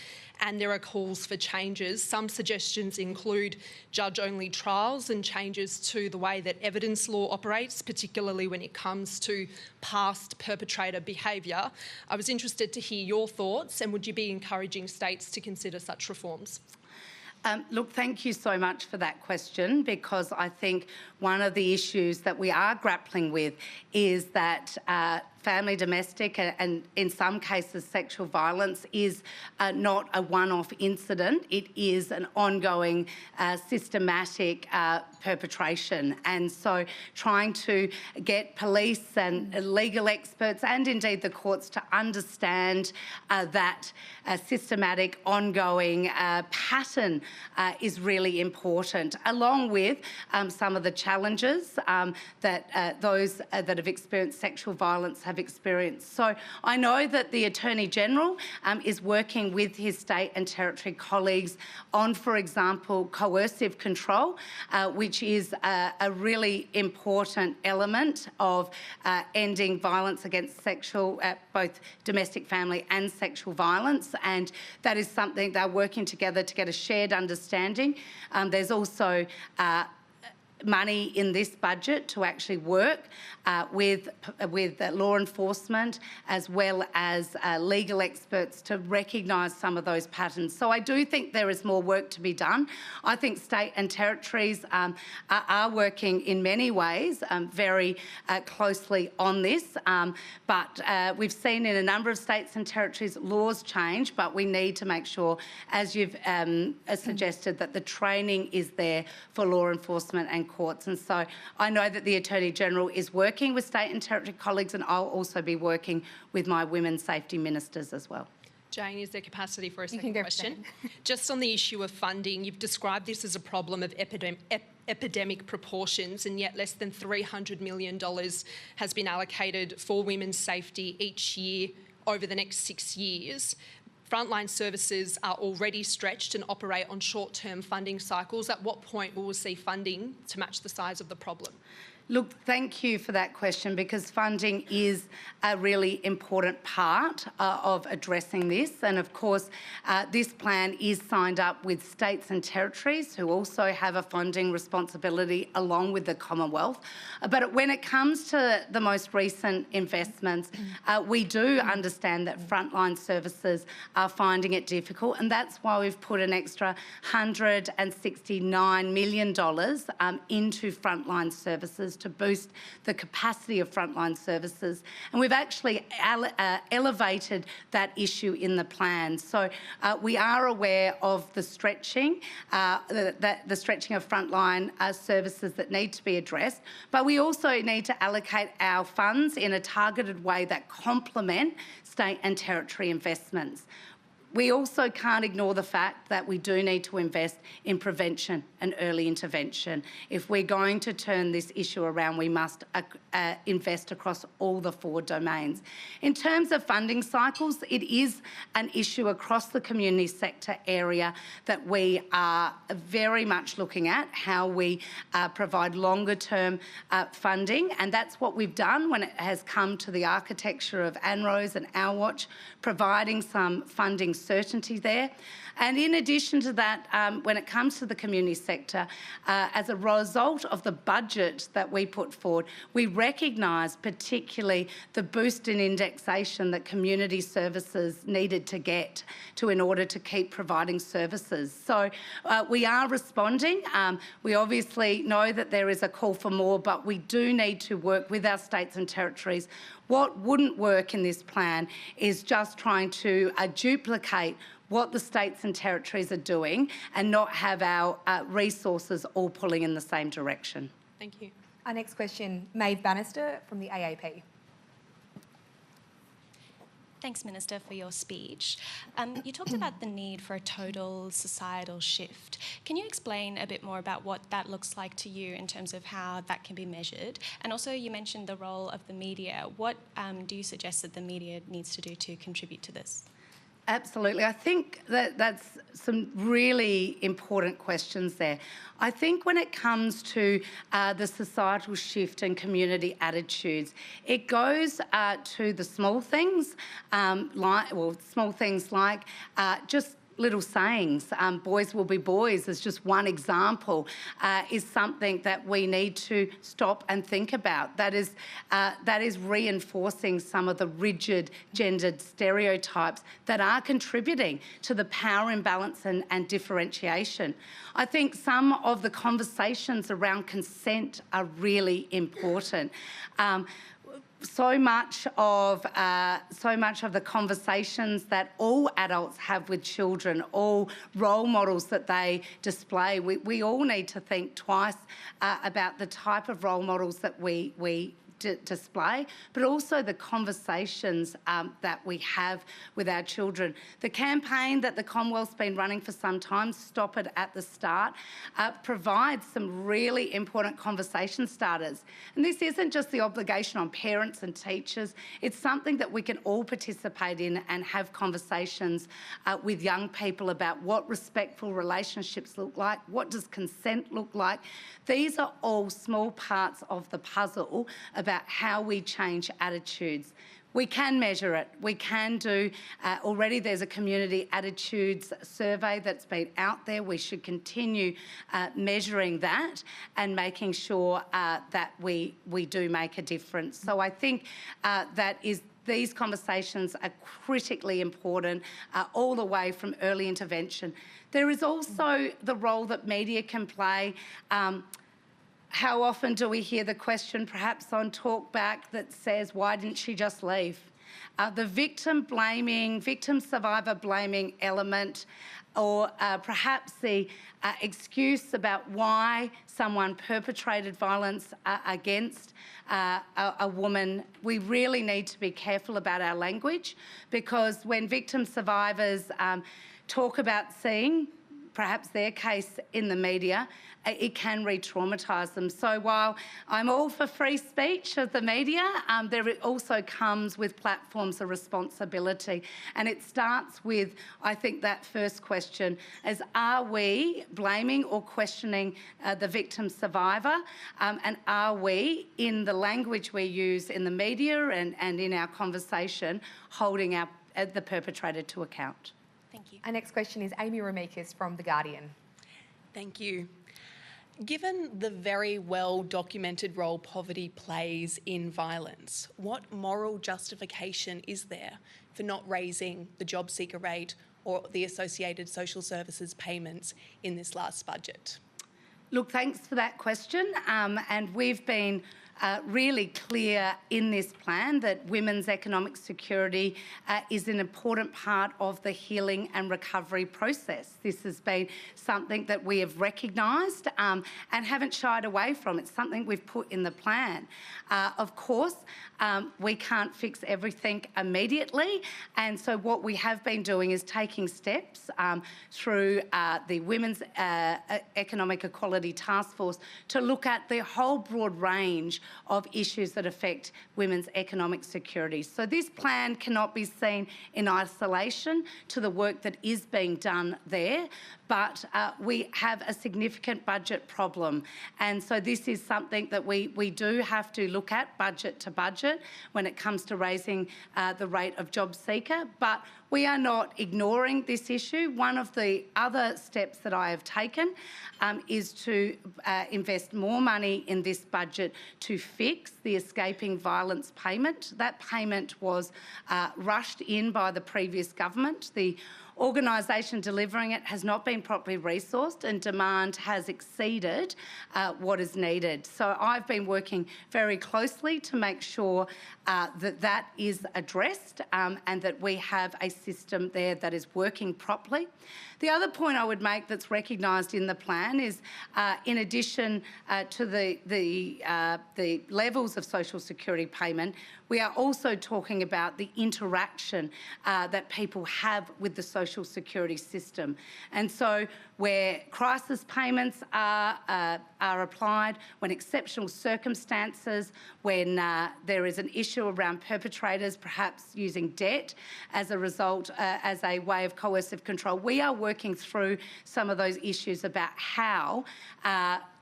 and there are calls for changes. Some suggestions include judge-only trials and changes to the way that evidence law operates, particularly when it comes to past perpetrator behaviour. I was interested to hear your thoughts, and would you be encouraging states to consider such reforms? Look, thank you so much for that question, because I think one of the issues that we are grappling with is that family domestic and in some cases sexual violence is not a one-off incident. It is an ongoing systematic perpetration, and so trying to get police and legal experts and indeed the courts to understand that systematic ongoing pattern is really important, along with some of the challenges that those that have experienced sexual violence have experienced. So I know that the Attorney-General is working with his state and territory colleagues on, for example, coercive control, which is a really important element of ending violence against both domestic, family and sexual violence, and that is something they're working together to get a shared understanding. There's also money in this budget to actually work with law enforcement as well as legal experts to recognise some of those patterns. So I do think there is more work to be done. I think state and territories are working in many ways very closely on this, but we've seen in a number of states and territories laws change, but we need to make sure, as you've suggested, that the training is there for law enforcement and courts. And so I know that the Attorney-General is working with state and territory colleagues, and I'll also be working with my women's safety ministers as well. Jane, is there capacity for a second question? Just on the issue of funding, you've described this as a problem of epidemic proportions, and yet less than $300 million has been allocated for women's safety each year over the next 6 years. Frontline services are already stretched and operate on short-term funding cycles. At what point will we see funding to match the size of the problem? Look, thank you for that question, because funding is a really important part of addressing this. And of course, this plan is signed up with states and territories who also have a funding responsibility along with the Commonwealth. But when it comes to the most recent investments, we do understand that frontline services are finding it difficult, and that's why we've put an extra $169 million into frontline services to boost the capacity of frontline services. And we've actually elevated that issue in the plan. So we are aware of the stretching, the stretching of frontline services that need to be addressed, but we also need to allocate our funds in a targeted way that complement state and territory investments. We also can't ignore the fact that we do need to invest in prevention and early intervention. If we're going to turn this issue around, we must invest across all the 4 domains. In terms of funding cycles, it is an issue across the community sector area that we are very much looking at, how we provide longer-term funding, and that's what we've done when it has come to the architecture of ANROS and Our Watch, providing some funding certainty there. And in addition to that, when it comes to the community sector, as a result of the budget that we put forward, we recognise particularly the boost in indexation that community services needed to get in order to keep providing services. So we are responding. We obviously know that there is a call for more, but we do need to work with our states and territories. What wouldn't work in this plan is just trying to duplicate what the states and territories are doing and not have our resources all pulling in the same direction. Thank you. Our next question, Maeve Bannister from the AAP. Thanks, Minister, for your speech. You talked about the need for a total societal shift. Can you explain a bit more about what that looks like to you in terms of how that can be measured? And also you mentioned the role of the media. What do you suggest that the media needs to do to contribute to this? Absolutely. I think that's some really important questions there. I think when it comes to the societal shift and community attitudes, it goes to the small things, like just little sayings. Boys will be boys is just one example, is something that we need to stop and think about. That is reinforcing some of the rigid gendered stereotypes that are contributing to the power imbalance and differentiation. I think some of the conversations around consent are really important. So much of the conversations that all adults have with children, all role models that they display, we all need to think twice about the type of role models that we display, but also the conversations that we have with our children. The campaign that the Commonwealth's been running for some time, Stop It at the Start, provides some really important conversation starters. And this isn't just the obligation on parents and teachers, it's something that we can all participate in and have conversations with young people about what respectful relationships look like, what does consent look like. These are all small parts of the puzzle about how we change attitudes. We can measure it. We can do, already there's a community attitudes survey that's been out there. We should continue measuring that and making sure that we do make a difference. So I think these conversations are critically important all the way from early intervention. There is also the role that media can play. How often do we hear the question, perhaps on Talkback, that says, why didn't she just leave? The victim survivor blaming element, or perhaps the excuse about why someone perpetrated violence against a woman. We really need to be careful about our language, because when victim survivors talk about seeing perhaps their case in the media, it can re-traumatise them. So while I'm all for free speech of the media, there also comes with platforms a responsibility. And it starts with, I think, that first question, is are we blaming or questioning the victim survivor? And are we, in the language we use in the media and in our conversation, holding the perpetrator to account? Thank you. Our next question is Amy Ramikis from The Guardian. Thank you. Given the very well documented role poverty plays in violence, what moral justification is there for not raising the job seeker rate or the associated social services payments in this last budget? Look, thanks for that question. And we've been really clear in this plan that women's economic security is an important part of the healing and recovery process. This has been something that we have recognised and haven't shied away from. It's something we've put in the plan. Of course, we can't fix everything immediately, and so what we have been doing is taking steps through the Women's Economic Equality Task Force to look at the whole broad range of issues that affect women's economic security. So this plan cannot be seen in isolation to the work that is being done there, but we have a significant budget problem. And so this is something that we do have to look at budget to budget when it comes to raising the rate of job seeker. But we are not ignoring this issue. One of the other steps that I have taken is to invest more money in this budget to fix the escaping violence payment. That payment was rushed in by the previous government. The organisation delivering it has not been properly resourced and demand has exceeded what is needed. So I've been working very closely to make sure that is addressed and that we have a system there that is working properly. The other point I would make that's recognised in the plan is, in addition to the levels of social security payment, we are also talking about the interaction that people have with the social security system. And so where crisis payments are applied, when exceptional circumstances, when there is an issue around perpetrators perhaps using debt as a result, as a way of coercive control, we are working through some of those issues about how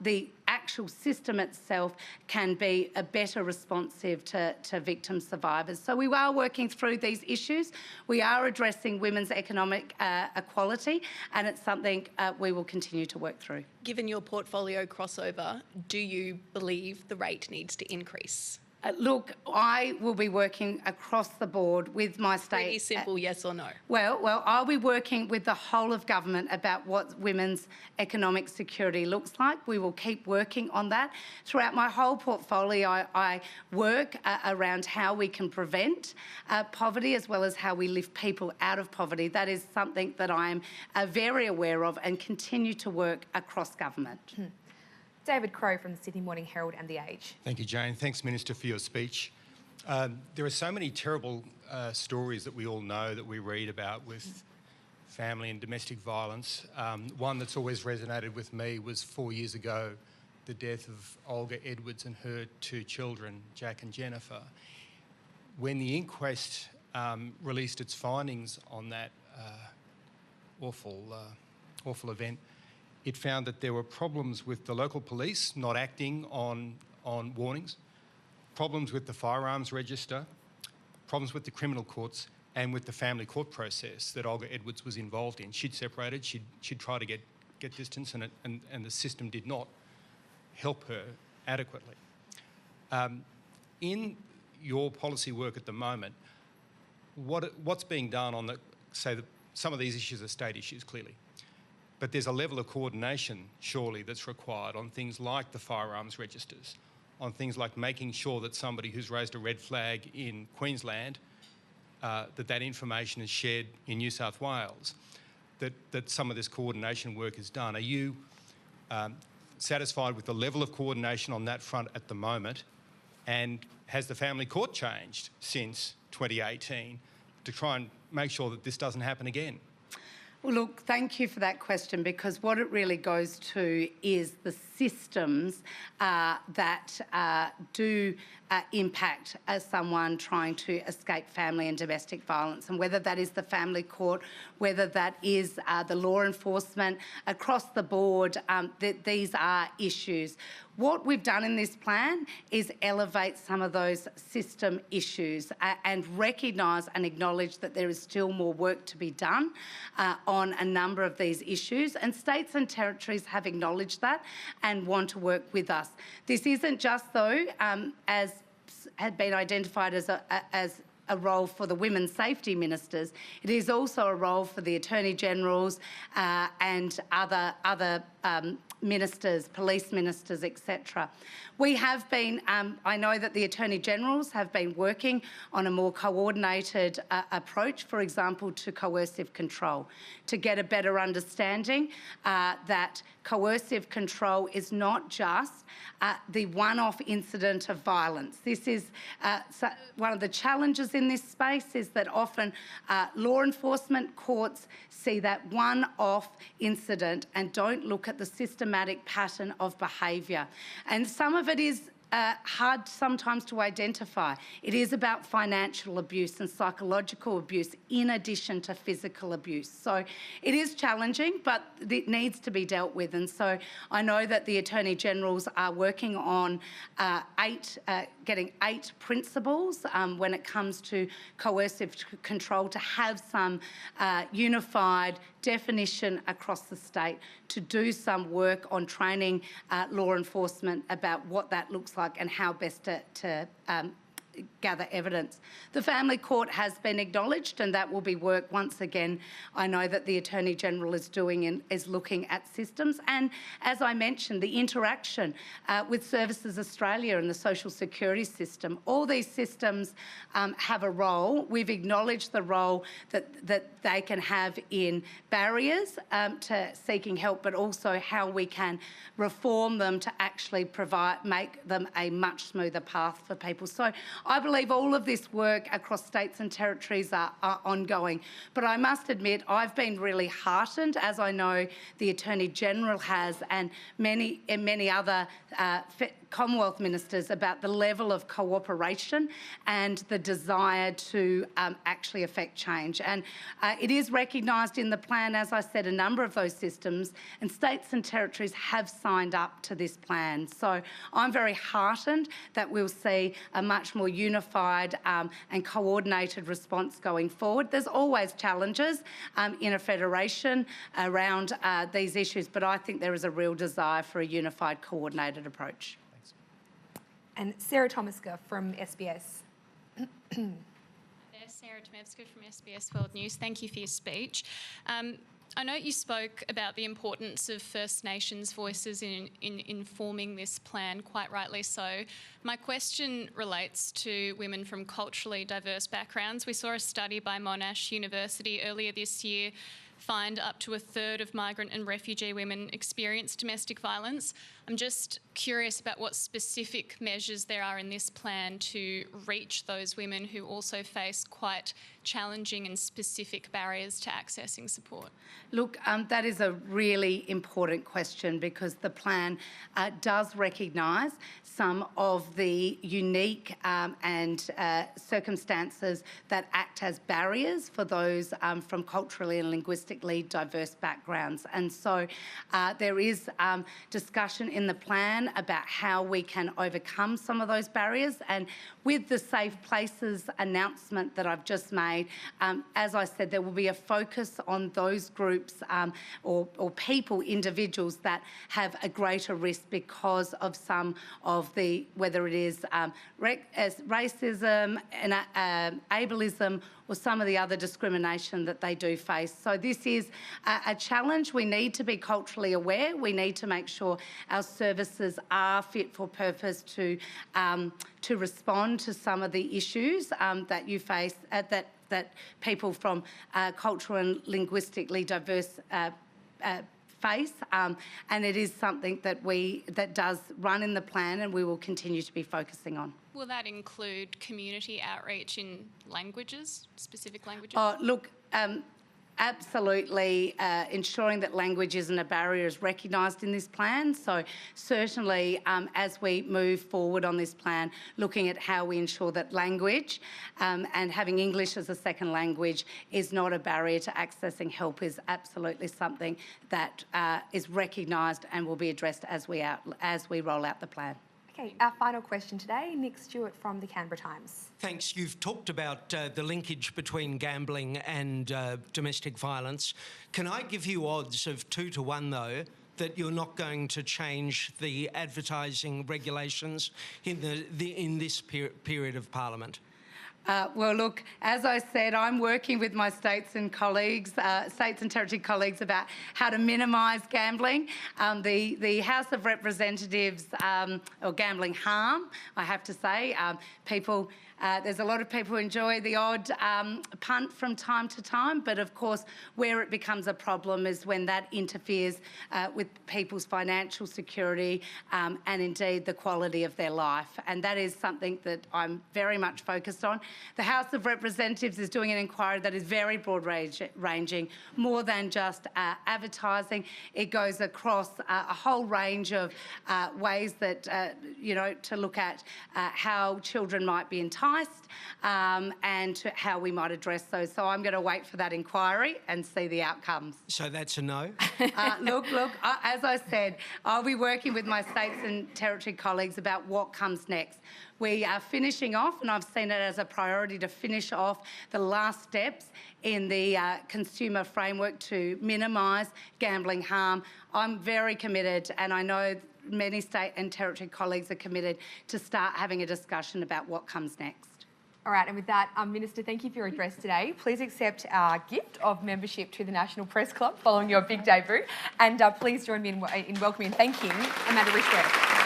the actual system itself can be a better responsive to victim survivors. So we are working through these issues. We are addressing women's economic equality, and it's something we will continue to work through. Given your portfolio crossover, do you believe the rate needs to increase? Look, I will be working across the board with my state. Pretty simple, yes or no? Well, I'll be working with the whole of government about what women's economic security looks like. We will keep working on that. Throughout my whole portfolio, I work around how we can prevent poverty as well as how we lift people out of poverty. That is something that I am very aware of and continue to work across government. David Crowe from the Sydney Morning Herald and The Age. Thank you, Jane. Thanks, Minister, for your speech. There are so many terrible stories that we all know, that we read about with family and domestic violence. One that's always resonated with me was 4 years ago, the death of Olga Edwards and her 2 children, Jack and Jennifer. When the inquest released its findings on that awful event, it found that there were problems with the local police not acting on warnings, problems with the firearms register, problems with the criminal courts, and with the family court process that Olga Edwards was involved in. She'd separated, she'd tried to get distance, and the system did not help her adequately. In your policy work at the moment, what's being done on some of these issues are state issues, clearly. But there's a level of coordination, surely, that's required on things like the firearms registers, on things like making sure that somebody who's raised a red flag in Queensland, that information is shared in New South Wales, that some of this coordination work is done. Are you satisfied with the level of coordination on that front at the moment? And has the family court changed since 2018 to try and make sure that this doesn't happen again? Well, look, thank you for that question, because what it really goes to is the systems that do impact as someone trying to escape family and domestic violence, and whether that is the family court, whether that is the law enforcement, across the board, these are issues. What we've done in this plan is elevate some of those system issues and recognise and acknowledge that there is still more work to be done on a number of these issues, and states and territories have acknowledged that and want to work with us. This isn't just, though, as had been identified as a role for the women's safety ministers. It is also a role for the Attorney Generals and other ministers, police ministers, etc. We have been, I know that the Attorney Generals have been working on a more coordinated approach, for example, to coercive control, to get a better understanding that coercive control is not just the one-off incident of violence. This is one of the challenges in this space, is that often law enforcement courts see that one-off incident and don't look at the systematic pattern of behaviour. And some of it is hard sometimes to identify. It is about financial abuse and psychological abuse in addition to physical abuse. So it is challenging, but it needs to be dealt with. And so I know that the Attorney Generals are working on getting 8 principles when it comes to coercive control, to have some unified definition across the state, to do some work on training law enforcement about what that looks like and how best to gather evidence. The family court has been acknowledged, and that will be work once again. I know that the Attorney General is doing and is looking at systems. And as I mentioned, the interaction with Services Australia and the social security system. All these systems have a role. We've acknowledged the role that they can have in barriers to seeking help, but also how we can reform them to actually make them a much smoother path for people. So I believe all of this work across states and territories are ongoing. But I must admit, I've been really heartened, as I know the Attorney General has, and many other Commonwealth ministers, about the level of cooperation and the desire to actually affect change. And it is recognised in the plan, as I said, a number of those systems, and states and territories have signed up to this plan. So I'm very heartened that we'll see a much more unified and coordinated response going forward. There's always challenges in a federation around these issues, but I think there is a real desire for a unified, coordinated approach. And Sarah Tomaska from SBS. Sarah Tomevska from SBS World News. Thank you for your speech. I know you spoke about the importance of First Nations voices in informing this plan, quite rightly so. My question relates to women from culturally diverse backgrounds. We saw a study by Monash University earlier this year find up to a third of migrant and refugee women experience domestic violence. I'm just curious about what specific measures there are in this plan to reach those women who also face quite challenging and specific barriers to accessing support. Look, that is a really important question, because the plan does recognise some of the unique and circumstances that act as barriers for those from culturally and linguistically diverse backgrounds. And so there is discussion in the plan about how we can overcome some of those barriers. And with the Safe Places announcement that I've just made, as I said, there will be a focus on those groups or people, individuals that have a greater risk because of some of the, whether it is racism and ableism, or some of the other discrimination that they do face. So this is a challenge. We need to be culturally aware. We need to make sure our services are fit for purpose to respond to some of the issues that you face, that people from cultural and linguistically diverse face, and it is something that does run in the plan, and we will continue to be focusing on. Will that include community outreach in languages, specific languages? Oh, look, absolutely ensuring that language isn't a barrier is recognised in this plan. So certainly as we move forward on this plan, looking at how we ensure that language and having English as a second language is not a barrier to accessing help is absolutely something that is recognised and will be addressed as we roll out the plan. Okay, our final question today, Nick Stewart from the Canberra Times. Thanks. You've talked about the linkage between gambling and domestic violence. Can I give you odds of 2 to 1, though, that you're not going to change the advertising regulations in this period of Parliament? Well, look, as I said, I'm working with my states and territory colleagues about how to minimise gambling. The House of Representatives, or gambling harm, I have to say, there's a lot of people who enjoy the odd punt from time to time, but of course where it becomes a problem is when that interferes with people's financial security and indeed the quality of their life. And that is something that I'm very much focused on. The House of Representatives is doing an inquiry that is very broad-ranging, more than just advertising. It goes across a whole range of ways that, to look at how children might be enticed and how we might address those. So I'm going to wait for that inquiry and see the outcomes. So that's a no? Look, as I said, I'll be working with my states and territory colleagues about what comes next. We are finishing off, and I've seen it as a priority to finish off the last steps in the consumer framework to minimise gambling harm. I'm very committed, and I know many state and territory colleagues are committed to start having a discussion about what comes next. All right, and with that, Minister, thank you for your address today. Please accept our gift of membership to the National Press Club following your big debut, and please join me in welcoming and thanking Amanda Rishworth.